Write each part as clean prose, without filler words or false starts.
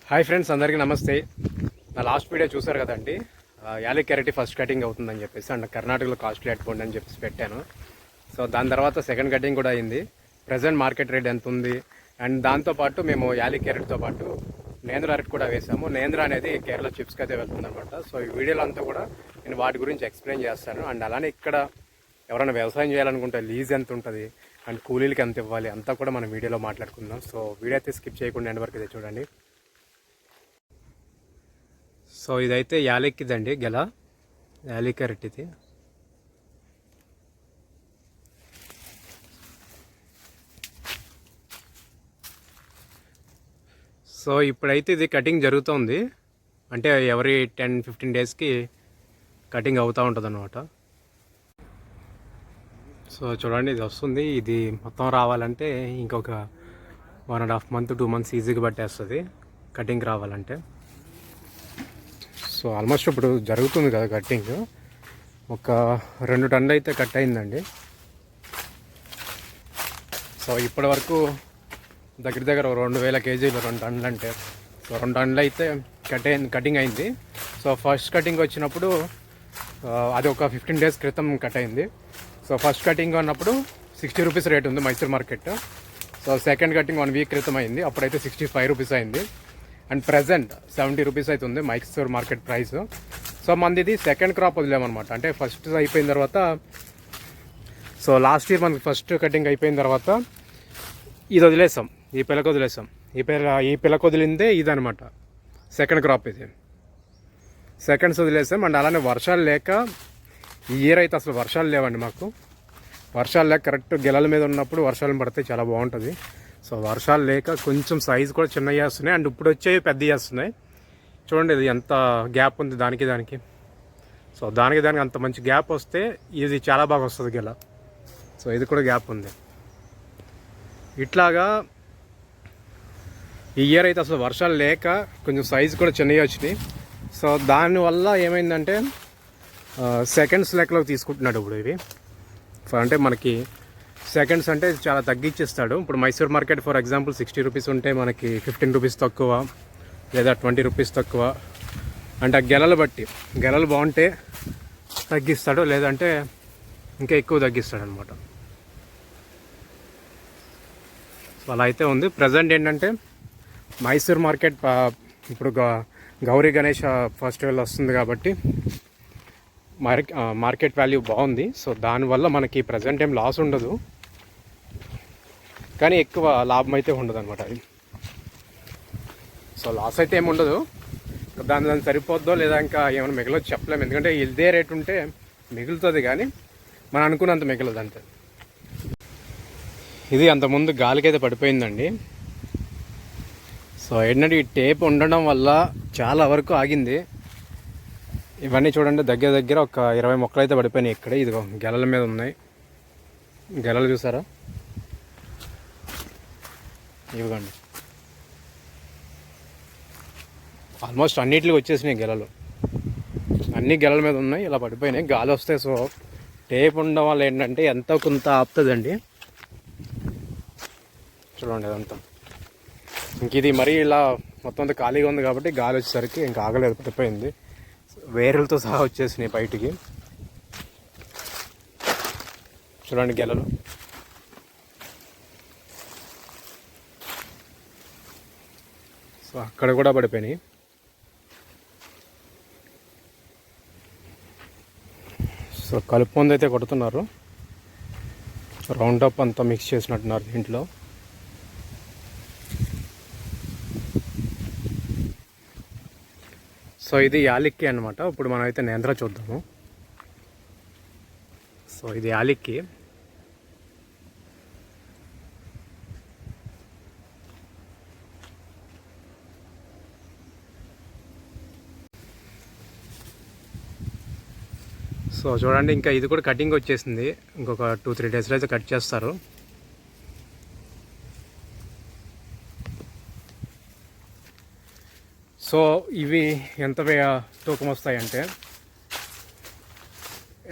Hi friends, అందరికీ నమస్తే. నా లాస్ట్ వీడియో చూసారు కదండి, యాలక్కి ఫస్ట్ కటింగ్ అవుతుందని చెప్పేసి అండ్ కర్ణాటకలో కాస్ట్లీ అట్టుకోండి అని చెప్పేసి పెట్టాను. సో దాని తర్వాత సెకండ్ కటింగ్ కూడా అయింది. ప్రజెంట్ మార్కెట్ రేట్ ఎంత ఉంది అండ్ దాంతోపాటు మేము యాలక్కి పాటు నేంద్ర అరటి కూడా వేసాము. నేంద్ర అనేది కేరళ చిప్స్కి అయితే వెళ్తుంది అనమాట. సో ఈ వీడియోలో అంతా కూడా నేను వాటి గురించి ఎక్స్ప్లెయిన్ చేస్తాను. అండ్ అలానే ఇక్కడ ఎవరైనా వ్యవసాయం చేయాలనుకుంటే లీజ్ ఎంత ఉంటుంది అండ్ కూలీలకి ఎంత ఇవ్వాలి అంతా కూడా మనం వీడియోలో మాట్లాడుకుందాం. సో వీడియో అయితే స్కిప్ చేయకుండా ఎండ్ వరకు అయితే చూడండి. సో ఇదైతే యాలక్కిదండి, గెల యాలక్కి అరటిది. సో ఇప్పుడైతే ఇది కటింగ్ జరుగుతుంది, అంటే ఎవరీ 10-15 డేస్కి కటింగ్ అవుతూ ఉంటుంది అన్నమాట. సో చూడండి, ఇది వస్తుంది. ఇది మొత్తం రావాలంటే ఇంకొక 1.5 month 2 months ఈజీగా పట్టేస్తుంది కటింగ్ రావాలంటే. సో ఆల్మోస్ట్ ఇప్పుడు జరుగుతుంది కదా కట్టింగ్. ఒక 2 టన్నులు అయితే కట్ అయిందండి. సో ఇప్పటి వరకు దగ్గర 2000 కేజీలు 2 టన్నులు అంటే. సో 2 టన్నులు అయితే కటింగ్ అయింది. సో ఫస్ట్ కటింగ్ వచ్చినప్పుడు అది ఒక 15 days క్రితం కట్ అయింది. సో ఫస్ట్ కటింగ్ ఉన్నప్పుడు 60 రూపీస్ రేట్ ఉంది Mysore market. So second cutting 1 week క్రితం అయింది, అప్పుడైతే 65 రూపీస్ అయింది. అండ్ ప్రజెంట్ 70 రూపీస్ అవుతుంది మైసూర్ మార్కెట్ ప్రైస్. సో మనది ఇది సెకండ్ క్రాప్ వదిలేమన్నమాట. అంటే ఫస్ట్ అయిపోయిన తర్వాత, సో లాస్ట్ ఇయర్ మనకి ఫస్ట్ కటింగ్ అయిపోయిన తర్వాత ఇది వదిలేసాం, ఈ పిల్లకి వదిలేసాం. ఈ పిల్లకి వదిలిందే ఇదనమాట సెకండ్ క్రాప్. ఇది సెకండ్స్ వదిలేసాం. అండ్ అలానే వర్షాలు లేక ఈ ఇయర్ అయితే అసలు వర్షాలు లేవండి మాకు. వర్షాలు లేక కరెక్ట్ గెలల మీద ఉన్నప్పుడు వర్షాలు పడితే చాలా బాగుంటుంది. సో వర్షాలు లేక కొంచెం సైజు కూడా చిన్నవి వేస్తున్నాయి అండ్ ఇప్పుడు వచ్చేవి పెద్దవి వేస్తున్నాయి. చూడండి ఇది ఎంత గ్యాప్ ఉంది దానికి. సో దానికి అంత మంచి గ్యాప్ వస్తే ఇది చాలా బాగా వస్తుంది గెల. సో ఇది కూడా గ్యాప్ ఉంది. ఇట్లాగా ఈ ఇయర్ అయితే అసలు వర్షాలు లేక కొంచెం సైజు కూడా చిన్నవి వచ్చినాయి. సో దానివల్ల ఏమైందంటే సెకండ్స్ లెక్కలోకి తీసుకుంటున్నాడు ఇప్పుడు ఇవి. అంటే మనకి సెకండ్స్ అంటే చాలా తగ్గించేస్తాడు. ఇప్పుడు Mysore market for example 60 rupees ఉంటే మనకి 15 రూపీస్ తక్కువ లేదా 20 రూపీస్ తక్కువ. అంటే ఆ గెలలు బట్టి, గెలలు బాగుంటే తగ్గిస్తాడు, లేదంటే ఇంకా ఎక్కువ తగ్గిస్తాడు అనమాట. సో అలా అయితే ఉంది. ప్రజెంట్ ఏంటంటే మైసూర్ మార్కెట్ ఇప్పుడు గౌరీ గణేష ఫెస్టివల్ వస్తుంది కాబట్టి మార్కెట్ వాల్యూ బాగుంది. సో దానివల్ల మనకి ప్రజెంట్ ఏం లాస్ ఉండదు, కానీ ఎక్కువ లాభం అయితే ఉండదు అనమాట అది. సో లాస్ అయితే ఏమి ఉండదు. దాని సరిపోద్దో లేదా ఇంకా ఏమైనా మిగలొచ్చు చెప్పలేము. ఎందుకంటే ఇదే రేట్ ఉంటే మిగులుతుంది, కానీ మనం అనుకున్నంత మిగలదు అంతే. ఇది అంతకుముందు గాలికైతే పడిపోయిందండి. సో ఏంటంటే ఈ టేప్ ఉండడం వల్ల చాలా వరకు ఆగింది. ఇవన్నీ చూడండి, దగ్గర ఒక 20 మొక్కలు అయితే పడిపోయినాయి ఇక్కడే. ఇదిగో గెలల మీద ఉన్నాయి, గెలలు చూసారా, ఇవ్వండి. ఆల్మోస్ట్ అన్నిటికి వచ్చేసినాయి గెలలు, అన్ని గెలల మీద ఉన్నాయి, ఇలా పడిపోయినాయి. గాలి వస్తాయి. సో టేప్ ఉండడం వల్ల ఏంటంటే ఎంతో కొంత ఆపుతుందండి. చూడండి అదంతా. ఇంక ఇది మరీ ఇలా మొత్తం అంతా ఖాళీగా ఉంది కాబట్టి గాలి వచ్చేసరికి ఇంకా ఆగలేదు, పడిపోయింది. వేరులతో సహా వచ్చేసినాయి బయటికి. చూడండి గెలలు. సో అక్కడ కూడా పడిపోయినాయి. సో కలుపు మందు అయితే కొడుతున్నారు, రౌండ్ అప్ అంతా మిక్స్ చేసినట్టున్నారు దీంట్లో. సో ఇది యాలక్కి అనమాట. ఇప్పుడు మనం అయితే నేంద్ర చూద్దాము. సో ఇది యాలక్కి. సో చూడండి, ఇంకా ఇది కూడా కటింగ్ వచ్చేసింది. ఇంకొక 2-3 డేస్లో అయితే కట్ చేస్తారు. సో ఇవి ఎంత తూకం వస్తాయంటే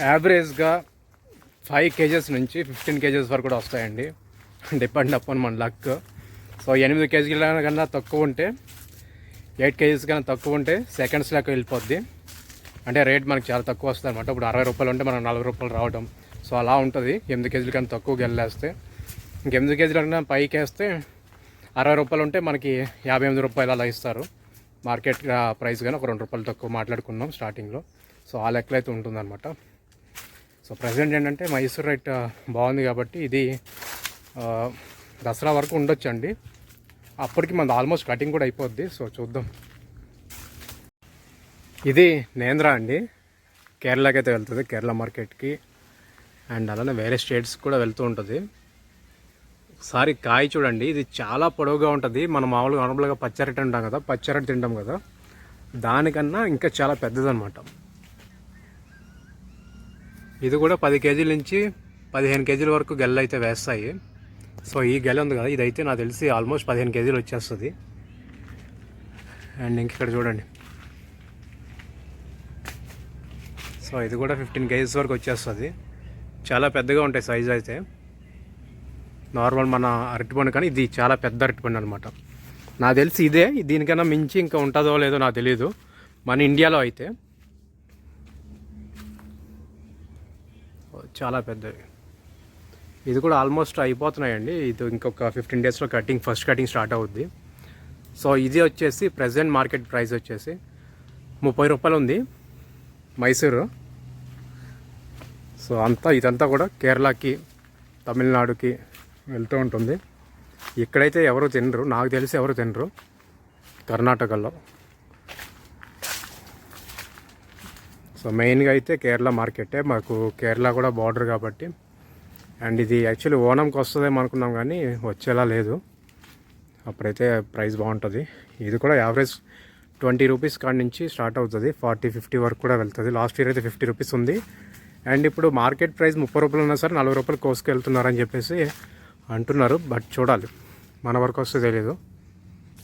యావరేజ్గా 5 kgs నుంచి 15 kgs వరకు కూడా వస్తాయండి, డిపెండ్ అపాన్ మన లక్. సో 8 kg కన్నా తక్కువ ఉంటే 8 కేజీస్ కన్నా తక్కువ ఉంటే సెకండ్స్ లెక్క వెళ్ళిపోద్ది. అంటే రేట్ మనకి చాలా తక్కువ వస్తుంది అనమాట. ఇప్పుడు 60 రూపాయలు ఉంటే మనం 40 రూపాయలు రావడం, సో అలా ఉంటుంది. 8 కేజీల కన్నా తక్కువ గెల్లేస్తే. ఇంక 8 కేజీల కన్నా పైకి వేస్తే 60 రూపాయలు ఉంటే మనకి 58 రూపాయలు అలా ఇస్తారు. మార్కెట్ ప్రైస్ కానీ ఒక 2 రూపాయలు తక్కువ మాట్లాడుకున్నాం స్టార్టింగ్లో. సో ఆ లెక్కలు అయితే ఉంటుందన్నమాట. సో ప్రజెంట్ ఏంటంటే మైసూర్ రేట్ బాగుంది కాబట్టి ఇది దసరా వరకు ఉండొచ్చండి. అప్పటికి మనది ఆల్మోస్ట్ కటింగ్ కూడా అయిపోద్ది. సో చూద్దాం. ఇది నేంద్రా అండి, కేరళకి అయితే వెళ్తుంది, కేరళ మార్కెట్కి. అండ్ అలానే వేరే స్టేట్స్ కూడా వెళ్తూ ఉంటుంది. ఒకసారి కాయ చూడండి, ఇది చాలా పొడవుగా ఉంటుంది. మనం మామూలుగా నార్మల్గా పచ్చరటి ఉంటాం కదా, పచ్చరటి తింటాం కదా, దానికన్నా ఇంకా చాలా పెద్దదన్నమాట. ఇది కూడా 10 కేజీల నుంచి 15 కేజీల వరకు గెల్ల అయితే వేస్తాయి. సో ఈ గెల ఉంది కదా, ఇదైతే నాకు తెలిసి ఆల్మోస్ట్ 15 కేజీలు వచ్చేస్తుంది. అండ్ ఇంక ఇక్కడ చూడండి, సో ఇది కూడా 15 కేజీస్ వరకు వచ్చేస్తుంది. చాలా పెద్దగా ఉంటాయి సైజ్ అయితే. నార్మల్ మన అరటిపండు కానీ ఇది చాలా పెద్ద అరటిపండు అనమాట. నాకు తెలిసి ఇదే, దీనికన్నా మించి ఇంకా ఉంటుందో లేదో నాకు తెలియదు మన ఇండియాలో అయితే. చాలా పెద్దవి. ఇది కూడా ఆల్మోస్ట్ అయిపోతున్నాయండి. ఇది ఇంకొక 15 డేస్లో ఫస్ట్ కటింగ్ స్టార్ట్ అవుద్ది. సో ఇది వచ్చేసి ప్రజెంట్ మార్కెట్ ప్రైస్ వచ్చేసి 30 రూపాయలు ఉంది మైసూరు. సో ఇదంతా కూడా కేరళకి, తమిళనాడుకి వెళ్తూ ఉంటుంది. ఇక్కడైతే ఎవరు తినరు, నాకు తెలిసి ఎవరు తినరు కర్ణాటకలో. సో మెయిన్గా అయితే కేరళ మార్కెటే, మాకు కేరళ కూడా బార్డర్ కాబట్టి. అండ్ ఇది యాక్చువల్లీ ఓనంకి వస్తుందేమో అనుకున్నాం కానీ వచ్చేలా లేదు. అప్పుడైతే ప్రైస్ బాగుంటుంది. ఇది కూడా యావరేజ్ 20 రూపీస్ కాడి నుంచి స్టార్ట్ అవుతుంది, 40-50 వరకు కూడా వెళ్తుంది. లాస్ట్ ఇయర్ అయితే 50 రూపీస్ ఉంది. అండ్ ఇప్పుడు మార్కెట్ ప్రైస్ 30 రూపాయలు ఉన్నా సరే 40 రూపాయలు కోసుకెళ్తున్నారని చెప్పేసి అంటున్నారు. బట్ చూడాలి, మన వరకు వస్తే తెలియదు.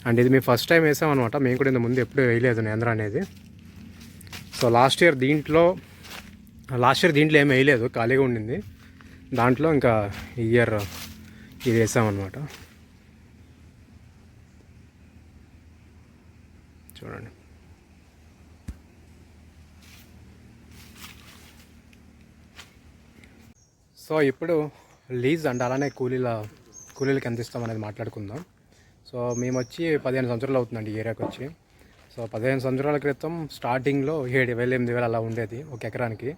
అండ్ ఇది మేము ఫస్ట్ టైం వేసామన్నమాట. మేము కూడా ఇంత ముందు ఎప్పుడు వేయలేదు నేంద్ర అనేది. సో లాస్ట్ ఇయర్ దీంట్లో ఏం వేయలేదు, ఖాళీగా ఉండింది. దాంట్లో ఇంకా ఈ ఇయర్ ఇది వేసామన్నమాట. చూడండి. సో ఇప్పుడు లీజ్ అండ్ అలానే కూలీలకి ఎంత ఇస్తాం అనేది మాట్లాడుకుందాం. సో మేము వచ్చి 15 సంవత్సరాలు అవుతుందండి ఈ ఏరియాకి వచ్చి. సో 15 సంవత్సరాల క్రితం స్టార్టింగ్లో 7,000 8,000 అలా ఉండేది ఒక ఎకరానికి.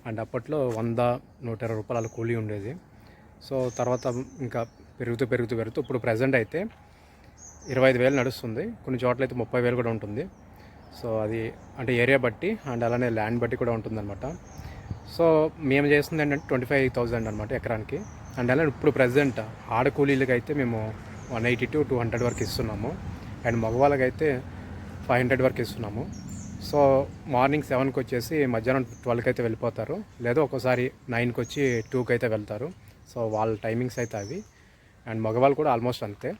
అండ్ అప్పట్లో 100-120 రూపాయల కూలీ ఉండేది. సో తర్వాత ఇంకా పెరుగుతూ ఇప్పుడు ప్రజెంట్ అయితే 25,000 నడుస్తుంది. కొన్ని చోట్ల అయితే 30,000 కూడా ఉంటుంది. సో అది అంటే ఏరియా బట్టి అండ్ అలానే ల్యాండ్ బట్టి కూడా ఉంటుందన్నమాట. సో మేము చేస్తుంది ఏంటంటే 25,000 అనమాట ఎకరానికి. అండ్ అలానే ఇప్పుడు ప్రజెంట్ ఆడ కూలీలకి అయితే మేము 180-200 వరకు ఇస్తున్నాము. అండ్ మగవాళ్ళకైతే 500 వరకు ఇస్తున్నాము. సో మార్నింగ్ 7కి వచ్చేసి మధ్యాహ్నం 12కి అయితే వెళ్ళిపోతారు, లేదా ఒక్కోసారి 9కి వచ్చి 2కి అయితే వెళ్తారు. సో వాళ్ళ టైమింగ్స్ అయితే అవి. అండ్ మగవాళ్ళు కూడా ఆల్మోస్ట్ అంతే.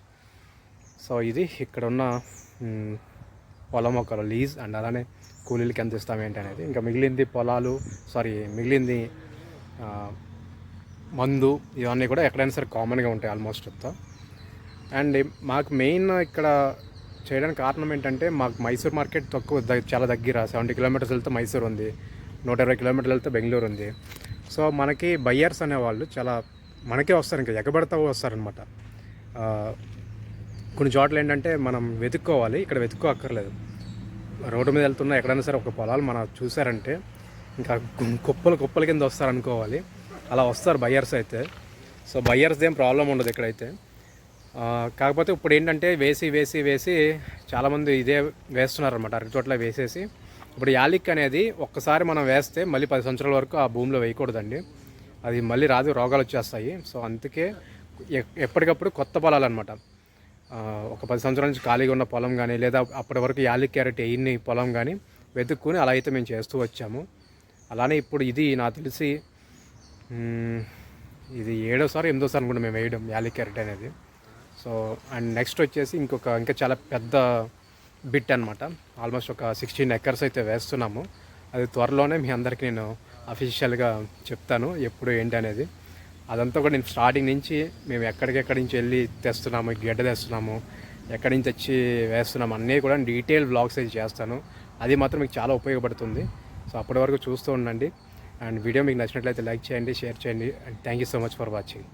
సో ఇది ఇక్కడ ఉన్న పొలం ఒక లీజ్ అండ్ అలానే కూలీలకి ఎంత ఇస్తాం ఏంటి అనేది. ఇంకా మిగిలింది మందు ఇవన్నీ కూడా ఎక్కడైనా సరే కామన్గా ఉంటాయి ఆల్మోస్ట్ అంతా. అండ్ మాకు మెయిన్ ఇక్కడ చేయడానికి కారణం ఏంటంటే మాకు మైసూర్ మార్కెట్ చాలా దగ్గర, 70 కిలోమీటర్స్ వెళ్తే మైసూర్ ఉంది, 120 కిలోమీటర్లు వెళ్తే బెంగళూరు ఉంది. సో మనకి బయ్యర్స్ అనేవాళ్ళు చాలా మనకే వస్తారు, ఇంకా ఎగబడతా వస్తారనమాట. కొన్ని చోట్ల ఏంటంటే మనం వెతుక్కోవాలి, ఇక్కడ వెతుక్కోక్కర్లేదు. రోడ్డు మీద వెళ్తున్నా ఎక్కడైనా సరే ఒక పొలాలు మనం చూసారంటే ఇంకా కుప్పల కింద వస్తారనుకోవాలి, అలా వస్తారు బయ్యర్స్ అయితే. సో బయ్యర్స్ ఏం ప్రాబ్లం ఉండదు ఇక్కడైతే. కాకపోతే ఇప్పుడు ఏంటంటే వేసి చాలామంది ఇదే వేస్తున్నారనమాట, అరటి తోటలో వేసేసి. ఇప్పుడు యాలిక్ అనేది ఒక్కసారి మనం వేస్తే మళ్ళీ 10 సంవత్సరాల వరకు ఆ భూమిలో వేయకూడదండి, అది మళ్ళీ రాదు, రోగాలు వచ్చేస్తాయి. సో అందుకే ఎప్పటికప్పుడు కొత్త పొలాలు అనమాట, ఒక 10 సంవత్సరాల నుంచి ఖాళీగా ఉన్న పొలం కానీ, లేదా అప్పటి వరకు యాలిక్ క్యారెట్ వేయని పొలం కానీ వెతుక్కుని అలా అయితే మేము చేస్తూ వచ్చాము. అలానే ఇప్పుడు ఇది నాకు తెలిసి ఇది 7వ 8వ అనుకుంటా మేము వేయడం యాలిక్ క్యారెట్ అనేది. సో అండ్ నెక్స్ట్ వచ్చేసి ఇంకా చాలా పెద్ద బిట్ అనమాట, ఆల్మోస్ట్ ఒక 16 ఎకర్స్ అయితే వేస్తున్నాము. అది త్వరలోనే మీ అందరికీ నేను అఫీషియల్గా చెప్తాను ఎప్పుడు ఏంటి అనేది. అదంతా కూడా నేను స్టార్టింగ్ నుంచి మేము ఎక్కడికెక్కడి నుంచి వెళ్ళి తెస్తున్నాము, గడ్డ తెస్తున్నాము, ఎక్కడి నుంచి వచ్చి వేస్తున్నాం అన్నీ కూడా డీటెయిల్ వ్లాగ్స్ అయితే చేస్తాను. అది మాత్రం మీకు చాలా ఉపయోగపడుతుంది. సో అప్పటి వరకు చూస్తూ ఉండండి. అండ్ వీడియో మీకు నచ్చినట్లయితే లైక్ చేయండి, షేర్ చేయండి. And thank you so much for watching.